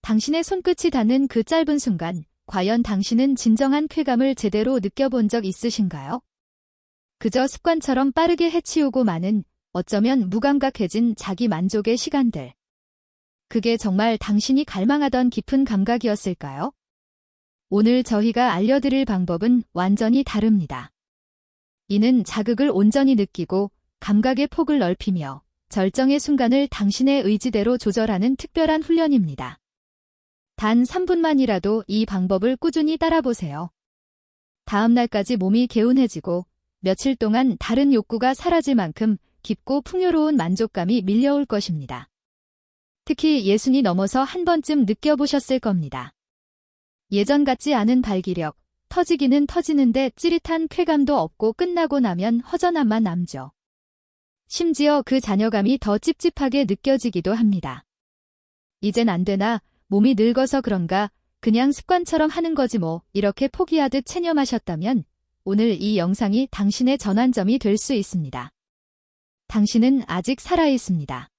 당신의 손끝이 닿는 그 짧은 순간, 과연 당신은 진정한 쾌감을 제대로 느껴본 적 있으신가요? 그저 습관처럼 빠르게 해치우고 마는, 어쩌면 무감각해진 자기 만족의 시간들. 그게 정말 당신이 갈망하던 깊은 감각이었을까요? 오늘 저희가 알려드릴 방법은 완전히 다릅니다. 이는 자극을 온전히 느끼고 감각의 폭을 넓히며 절정의 순간을 당신의 의지대로 조절하는 특별한 훈련입니다. 단 3분만이라도 이 방법을 꾸준히 따라보세요. 다음 날까지 몸이 개운해지고 며칠 동안 다른 욕구가 사라질 만큼 깊고 풍요로운 만족감이 밀려올 것입니다. 특히 60이 넘어서 한 번쯤 느껴보셨을 겁니다. 예전 같지 않은 발기력, 터지기는 터지는데 찌릿한 쾌감도 없고 끝나고 나면 허전함만 남죠. 심지어 그 잔여감이 더 찝찝하게 느껴지기도 합니다. 이젠 안 되나, 몸이 늙어서 그런가, 그냥 습관처럼 하는 거지 뭐, 이렇게 포기하듯 체념하셨다면 오늘 이 영상이 당신의 전환점이 될 수 있습니다. 당신은 아직 살아있습니다.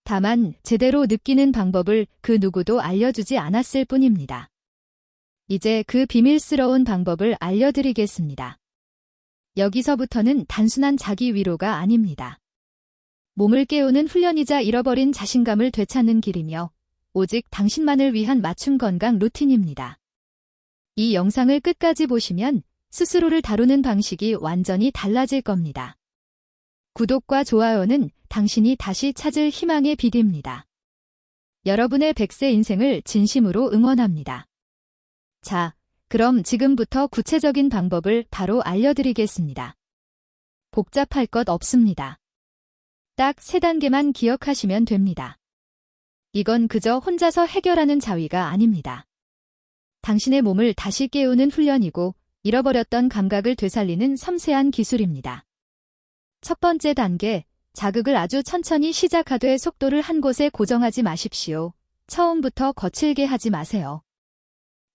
다만 제대로 느끼는 방법을 그 누구도 알려주지 않았을 뿐입니다. 이제 그 비밀스러운 방법을 알려드리겠습니다. 여기서부터는 단순한 자기 위로가 아닙니다. 몸을 깨우는 훈련이자 잃어버린 자신감을 되찾는 길이며 오직 당신만을 위한 맞춤 건강 루틴입니다. 이 영상을 끝까지 보시면 스스로를 다루는 방식이 완전히 달라질 겁니다. 구독과 좋아요는 당신이 다시 찾을 희망의 빛입니다. 여러분의 100세 인생을 진심으로 응원합니다. 자, 그럼 지금부터 구체적인 방법을 바로 알려드리겠습니다. 복잡할 것 없습니다. 딱 3단계만 기억하시면 됩니다. 이건 그저 혼자서 해결하는 자위가 아닙니다. 당신의 몸을 다시 깨우는 훈련이고 잃어버렸던 감각을 되살리는 섬세한 기술입니다. 첫 번째 단계, 자극을 아주 천천히 시작하되 속도를 한 곳에 고정하지 마십시오. 처음부터 거칠게 하지 마세요.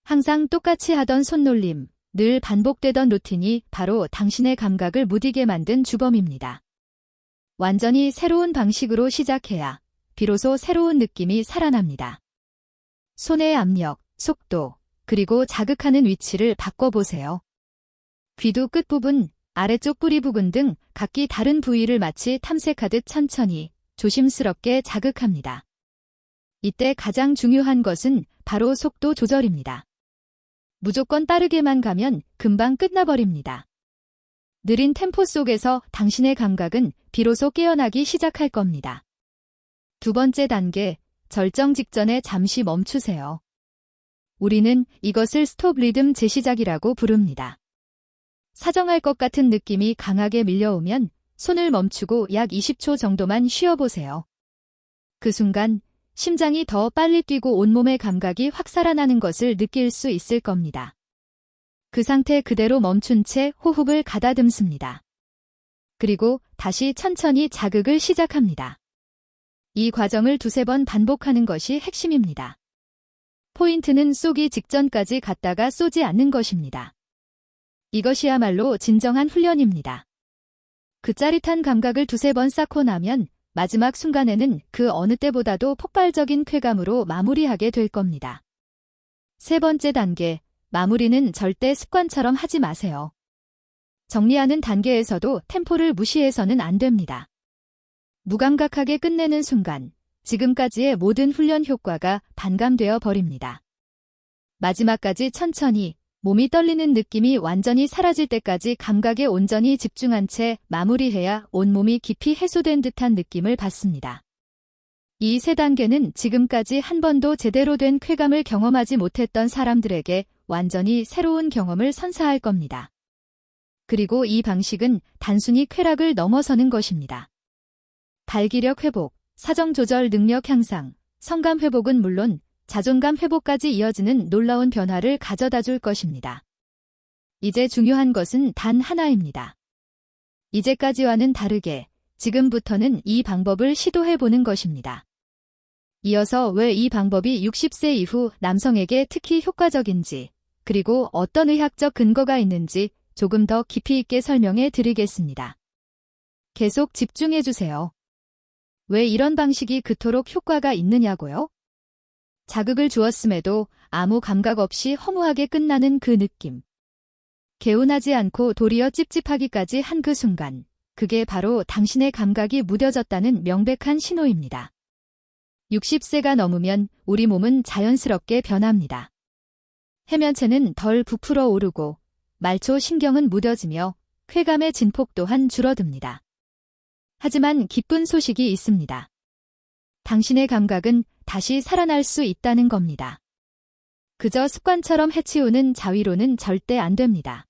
항상 똑같이 하던 손놀림, 늘 반복되던 루틴이 바로 당신의 감각을 무디게 만든 주범입니다. 완전히 새로운 방식으로 시작해야 비로소 새로운 느낌이 살아납니다. 손의 압력, 속도, 그리고 자극하는 위치를 바꿔보세요. 귀두 끝부분, 아래쪽 뿌리 부분 등 각기 다른 부위를 마치 탐색하듯 천천히, 조심스럽게 자극합니다. 이때 가장 중요한 것은 바로 속도 조절입니다. 무조건 빠르게만 가면 금방 끝나버립니다. 느린 템포 속에서 당신의 감각은 비로소 깨어나기 시작할 겁니다. 두 번째 단계, 절정 직전에 잠시 멈추세요. 우리는 이것을 스톱 리듬 재시작이라고 부릅니다. 사정할 것 같은 느낌이 강하게 밀려오면 손을 멈추고 약 20초 정도만 쉬어보세요. 그 순간 심장이 더 빨리 뛰고 온몸의 감각이 확 살아나는 것을 느낄 수 있을 겁니다. 그 상태 그대로 멈춘 채 호흡을 가다듬습니다. 그리고 다시 천천히 자극을 시작합니다. 이 과정을 2-3번 반복하는 것이 핵심입니다. 포인트는 쏘기 직전까지 갔다가 쏘지 않는 것입니다. 이것이야말로 진정한 훈련입니다. 그 짜릿한 감각을 2-3번 쌓고 나면 마지막 순간에는 그 어느 때보다도 폭발적인 쾌감으로 마무리하게 될 겁니다. 세 번째 단계, 마무리는 절대 습관처럼 하지 마세요. 정리하는 단계에서도 템포를 무시해서는 안 됩니다. 무감각하게 끝내는 순간, 지금까지의 모든 훈련 효과가 반감되어 버립니다. 마지막까지 천천히, 몸이 떨리는 느낌이 완전히 사라질 때까지 감각에 온전히 집중한 채 마무리해야 온몸이 깊이 해소된 듯한 느낌을 받습니다. 이 3단계는 지금까지 한 번도 제대로 된 쾌감을 경험하지 못했던 사람들에게 완전히 새로운 경험을 선사할 겁니다. 그리고 이 방식은 단순히 쾌락을 넘어서는 것입니다. 발기력 회복, 사정 조절 능력 향상, 성감 회복은 물론 자존감 회복까지 이어지는 놀라운 변화를 가져다 줄 것입니다. 이제 중요한 것은 단 하나입니다. 이제까지와는 다르게 지금부터는 이 방법을 시도해보는 것입니다. 이어서 왜 이 방법이 60세 이후 남성에게 특히 효과적인지, 그리고 어떤 의학적 근거가 있는지 조금 더 깊이 있게 설명해 드리겠습니다. 계속 집중해주세요. 왜 이런 방식이 그토록 효과가 있느냐고요? 자극을 주었음에도 아무 감각 없이 허무하게 끝나는 그 느낌. 개운하지 않고 도리어 찝찝하기까지 한 그 순간, 그게 바로 당신의 감각이 무뎌졌다는 명백한 신호입니다. 60세가 넘으면 우리 몸은 자연스럽게 변합니다. 해면체는 덜 부풀어 오르고 말초 신경은 무뎌지며 쾌감의 진폭 또한 줄어듭니다. 하지만 기쁜 소식이 있습니다. 당신의 감각은 다시 살아날 수 있다는 겁니다. 그저 습관처럼 해치우는 자위로는 절대 안 됩니다.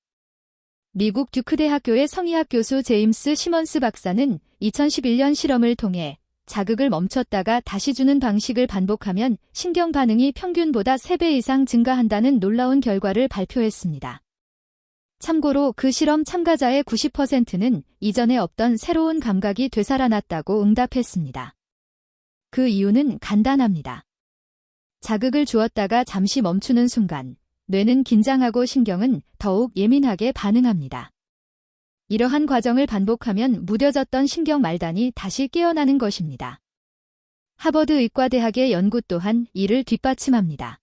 미국 듀크 대학교의 성의학 교수 제임스 시먼스 박사는 2011년 실험을 통해 자극을 멈췄다가 다시 주는 방식을 반복하면 신경 반응이 평균보다 3배 이상 증가한다는 놀라운 결과를 발표했습니다. 참고로 그 실험 참가자의 90%는 이전에 없던 새로운 감각이 되살아났다고 응답했습니다. 그 이유는 간단합니다. 자극을 주었다가 잠시 멈추는 순간 뇌는 긴장하고 신경은 더욱 예민하게 반응합니다. 이러한 과정을 반복하면 무뎌졌던 신경 말단이 다시 깨어나는 것입니다. 하버드 의과대학의 연구 또한 이를 뒷받침합니다.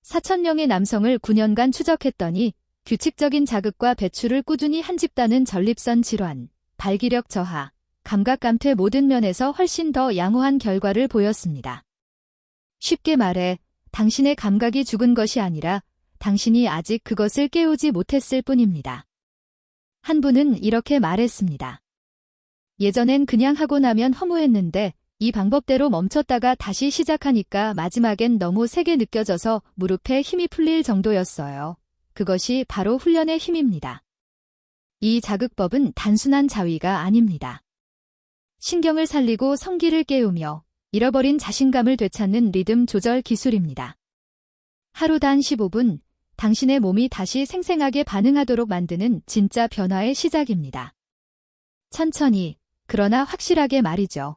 4,000명의 남성을 9년간 추적했더니 규칙적인 자극과 배출을 꾸준히 한 집단은 전립선 질환, 발기력 저하, 감각 감퇴 모든 면에서 훨씬 더 양호한 결과를 보였습니다. 쉽게 말해 당신의 감각이 죽은 것이 아니라 당신이 아직 그것을 깨우지 못했을 뿐입니다. 한 분은 이렇게 말했습니다. 예전엔 그냥 하고 나면 허무했는데 이 방법대로 멈췄다가 다시 시작하니까 마지막엔 너무 세게 느껴져서 무릎에 힘이 풀릴 정도였어요. 그것이 바로 훈련의 힘입니다. 이 자극법은 단순한 자위가 아닙니다. 신경을 살리고 성기를 깨우며 잃어버린 자신감을 되찾는 리듬 조절 기술입니다. 하루 단 15분, 당신의 몸이 다시 생생하게 반응하도록 만드는 진짜 변화의 시작입니다. 천천히, 그러나 확실하게 말이죠.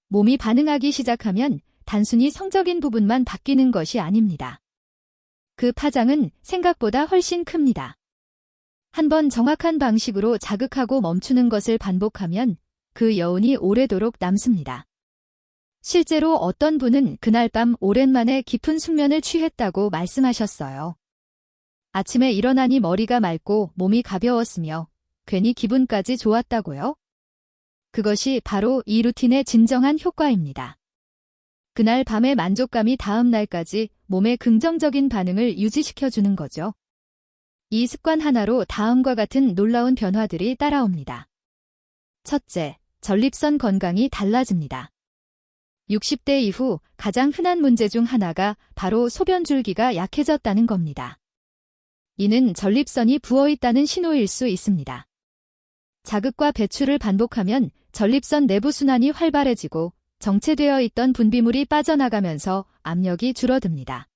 몸이 반응하기 시작하면 단순히 성적인 부분만 바뀌는 것이 아닙니다. 그 파장은 생각보다 훨씬 큽니다. 한번 정확한 방식으로 자극하고 멈추는 것을 반복하면 그 여운이 오래도록 남습니다. 실제로 어떤 분은 그날 밤 오랜만에 깊은 숙면을 취했다고 말씀하셨어요. 아침에 일어나니 머리가 맑고 몸이 가벼웠으며 괜히 기분까지 좋았다고요? 그것이 바로 이 루틴의 진정한 효과입니다. 그날 밤의 만족감이 다음 날까지 몸의 긍정적인 반응을 유지시켜주는 거죠. 이 습관 하나로 다음과 같은 놀라운 변화들이 따라옵니다. 첫째, 전립선 건강이 달라집니다. 60대 이후 가장 흔한 문제 중 하나가 바로 소변 줄기가 약해졌다는 겁니다. 이는 전립선이 부어있다는 신호일 수 있습니다. 자극과 배출을 반복하면 전립선 내부 순환이 활발해지고 정체되어 있던 분비물이 빠져나가면서 압력이 줄어듭니다.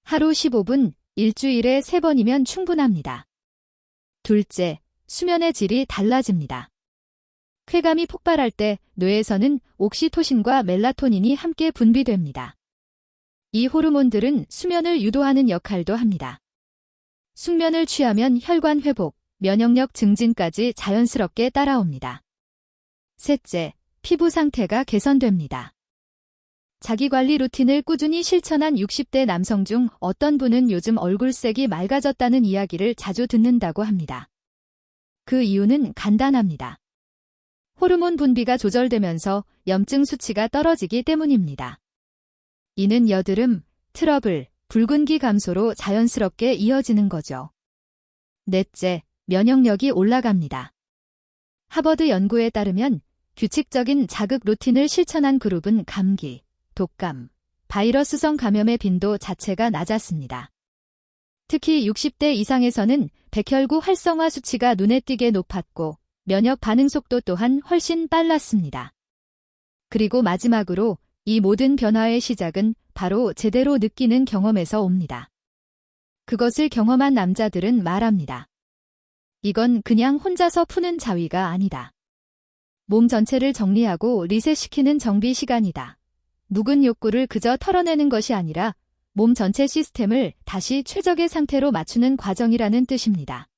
하루 15분, 일주일에 3번이면 충분합니다. 둘째, 수면의 질이 달라집니다. 쾌감이 폭발할 때 뇌에서는 옥시토신과 멜라토닌이 함께 분비됩니다. 이 호르몬들은 수면을 유도하는 역할도 합니다. 숙면을 취하면 혈관 회복, 면역력 증진까지 자연스럽게 따라옵니다. 셋째, 피부 상태가 개선됩니다. 자기관리 루틴을 꾸준히 실천한 60대 남성 중 어떤 분은 요즘 얼굴색이 맑아졌다는 이야기를 자주 듣는다고 합니다. 그 이유는 간단합니다. 호르몬 분비가 조절되면서 염증 수치가 떨어지기 때문입니다. 이는 여드름, 트러블, 붉은기 감소로 자연스럽게 이어지는 거죠. 넷째, 면역력이 올라갑니다. 하버드 연구에 따르면 규칙적인 자극 루틴을 실천한 그룹은 감기, 독감, 바이러스성 감염의 빈도 자체가 낮았습니다. 특히 60대 이상에서는 백혈구 활성화 수치가 눈에 띄게 높았고 면역 반응 속도 또한 훨씬 빨랐습니다. 그리고 마지막으로 이 모든 변화의 시작은 바로 제대로 느끼는 경험에서 옵니다. 그것을 경험한 남자들은 말합니다. 이건 그냥 혼자서 푸는 자위가 아니다. 몸 전체를 정리하고 리셋시키는 정비 시간이다. 묵은 욕구를 그저 털어내는 것이 아니라 몸 전체 시스템을 다시 최적의 상태로 맞추는 과정이라는 뜻입니다.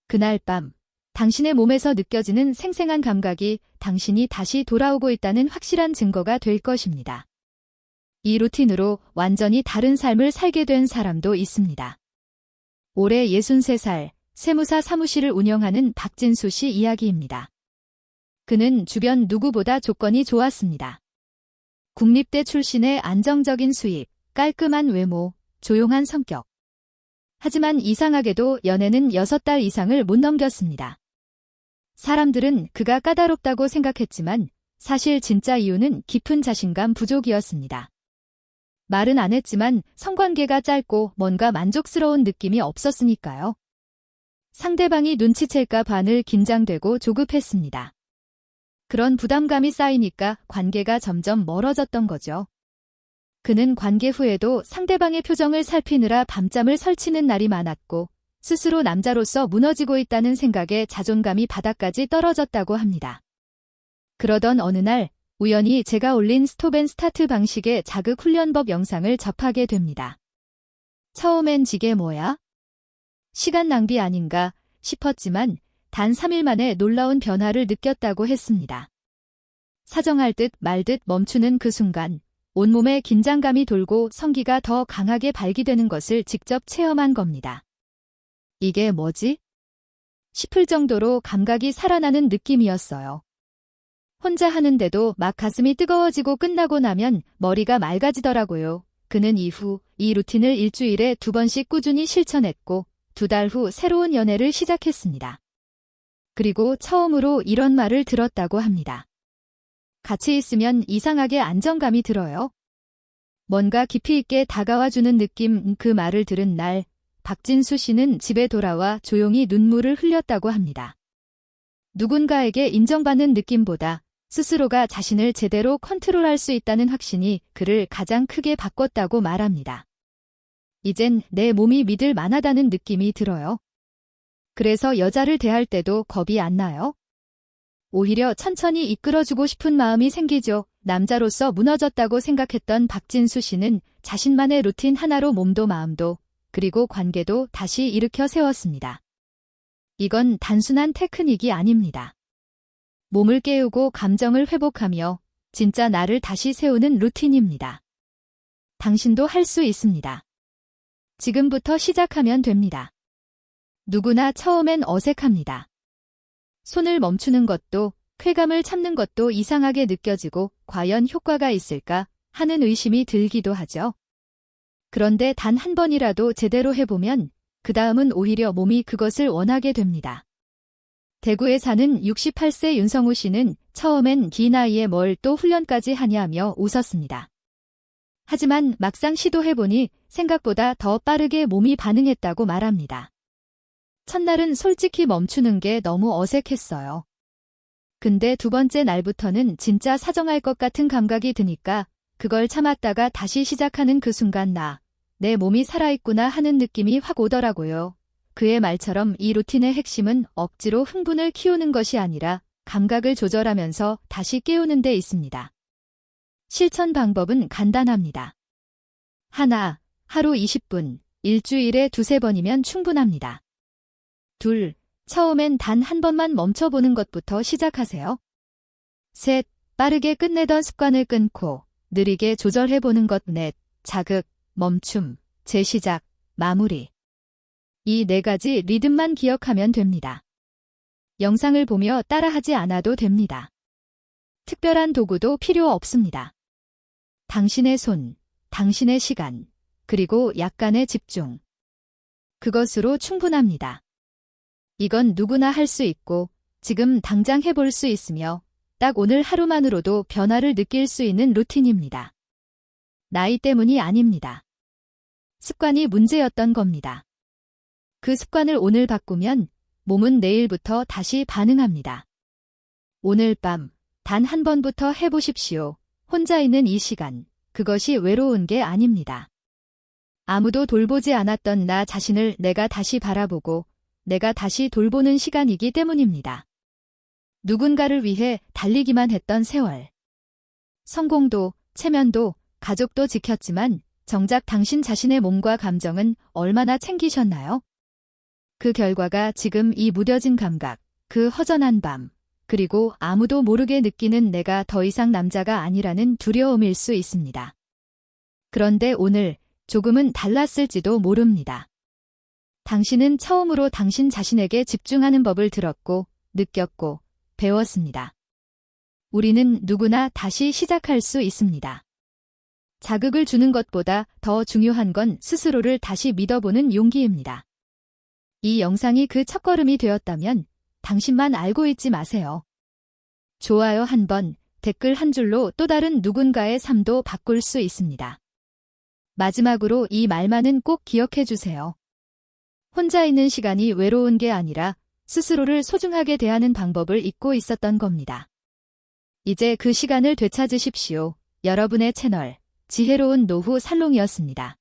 그날 밤, 당신의 몸에서 느껴지는 생생한 감각이 당신이 다시 돌아오고 있다는 확실한 증거가 될 것입니다. 이 루틴으로 완전히 다른 삶을 살게 된 사람도 있습니다. 올해 63살, 세무사 사무실을 운영하는 박진수 씨 이야기입니다. 그는 주변 누구보다 조건이 좋았습니다. 국립대 출신의 안정적인 수입, 깔끔한 외모, 조용한 성격. 하지만 이상하게도 연애는 6달 이상을 못 넘겼습니다. 사람들은 그가 까다롭다고 생각했지만 사실 진짜 이유는 깊은 자신감 부족이었습니다. 말은 안 했지만 성관계가 짧고 뭔가 만족스러운 느낌이 없었으니까요. 상대방이 눈치챌까 봐 늘 긴장되고 조급했습니다. 그런 부담감이 쌓이니까 관계가 점점 멀어졌던 거죠. 그는 관계 후에도 상대방의 표정을 살피느라 밤잠을 설치는 날이 많았고 스스로 남자로서 무너지고 있다는 생각에 자존감이 바닥까지 떨어졌다고 합니다. 그러던 어느 날 우연히 제가 올린 스톱앤스타트 방식의 자극 훈련법 영상을 접하게 됩니다. 처음엔 이게 뭐야? 시간 낭비 아닌가 싶었지만 단 3일 만에 놀라운 변화를 느꼈다고 했습니다. 사정할 듯 말 듯 멈추는 그 순간 온몸에 긴장감이 돌고 성기가 더 강하게 발기되는 것을 직접 체험한 겁니다. 이게 뭐지? 싶을 정도로 감각이 살아나는 느낌이었어요. 혼자 하는데도 막 가슴이 뜨거워지고 끝나고 나면 머리가 맑아지더라고요. 그는 이후 이 루틴을 일주일에 2번씩 꾸준히 실천했고 2달 후 새로운 연애를 시작했습니다. 그리고 처음으로 이런 말을 들었다고 합니다. 같이 있으면 이상하게 안정감이 들어요. 뭔가 깊이 있게 다가와주는 느낌. 그 말을 들은 날 박진수 씨는 집에 돌아와 조용히 눈물을 흘렸다고 합니다. 누군가에게 인정받는 느낌보다 스스로가 자신을 제대로 컨트롤할 수 있다는 확신이 그를 가장 크게 바꿨다고 말합니다. 이젠 내 몸이 믿을 만하다는 느낌이 들어요. 그래서 여자를 대할 때도 겁이 안 나요? 오히려 천천히 이끌어주고 싶은 마음이 생기죠. 남자로서 무너졌다고 생각했던 박진수 씨는 자신만의 루틴 하나로 몸도 마음도 그리고 관계도 다시 일으켜 세웠습니다. 이건 단순한 테크닉이 아닙니다. 몸을 깨우고 감정을 회복하며 진짜 나를 다시 세우는 루틴입니다. 당신도 할 수 있습니다. 지금부터 시작하면 됩니다. 누구나 처음엔 어색합니다. 손을 멈추는 것도 쾌감을 참는 것도 이상하게 느껴지고 과연 효과가 있을까 하는 의심이 들기도 하죠. 그런데 단 한 번이라도 제대로 해보면 그 다음은 오히려 몸이 그것을 원하게 됩니다. 대구에 사는 68세 윤성우 씨는 처음엔 긴 나이에 뭘 또 훈련까지 하냐며 웃었습니다. 하지만 막상 시도해보니 생각보다 더 빠르게 몸이 반응했다고 말합니다. 첫날은 솔직히 멈추는 게 너무 어색했어요. 근데 2번째 날부터는 진짜 사정할 것 같은 감각이 드니까 그걸 참았다가 다시 시작하는 그 순간 내 몸이 살아있구나 하는 느낌이 확 오더라고요. 그의 말처럼 이 루틴의 핵심은 억지로 흥분을 키우는 것이 아니라 감각을 조절하면서 다시 깨우는 데 있습니다. 실천 방법은 간단합니다. 하나, 하루 20분, 일주일에 2~3번이면 충분합니다. 둘, 처음엔 단 한 번만 멈춰보는 것부터 시작하세요. 셋, 빠르게 끝내던 습관을 끊고 느리게 조절해보는 것. 넷, 자극, 멈춤, 재시작, 마무리. 이 4가지 리듬만 기억하면 됩니다. 영상을 보며 따라하지 않아도 됩니다. 특별한 도구도 필요 없습니다. 당신의 손, 당신의 시간, 그리고 약간의 집중. 그것으로 충분합니다. 이건 누구나 할 수 있고 지금 당장 해볼 수 있으며 딱 오늘 하루만으로도 변화를 느낄 수 있는 루틴입니다. 나이 때문이 아닙니다. 습관이 문제였던 겁니다. 그 습관을 오늘 바꾸면 몸은 내일부터 다시 반응합니다. 오늘 밤 단 한 번부터 해보십시오. 혼자 있는 이 시간, 그것이 외로운 게 아닙니다. 아무도 돌보지 않았던 나 자신을 내가 다시 바라보고 내가 다시 돌보는 시간이기 때문입니다. 누군가를 위해 달리기만 했던 세월. 성공도, 체면도, 가족도 지켰지만 정작 당신 자신의 몸과 감정은 얼마나 챙기셨나요? 그 결과가 지금 이 무뎌진 감각, 그 허전한 밤, 그리고 아무도 모르게 느끼는 내가 더 이상 남자가 아니라는 두려움일 수 있습니다. 그런데 오늘 조금은 달랐을지도 모릅니다. 당신은 처음으로 당신 자신에게 집중하는 법을 들었고, 느꼈고, 배웠습니다. 우리는 누구나 다시 시작할 수 있습니다. 자극을 주는 것보다 더 중요한 건 스스로를 다시 믿어보는 용기입니다. 이 영상이 그 첫걸음이 되었다면 당신만 알고 있지 마세요. 좋아요 한 번, 댓글 한 줄로 또 다른 누군가의 삶도 바꿀 수 있습니다. 마지막으로 이 말만은 꼭 기억해 주세요. 혼자 있는 시간이 외로운 게 아니라 스스로를 소중하게 대하는 방법을 잊고 있었던 겁니다. 이제 그 시간을 되찾으십시오. 여러분의 채널, 지혜로운 노후 살롱이었습니다.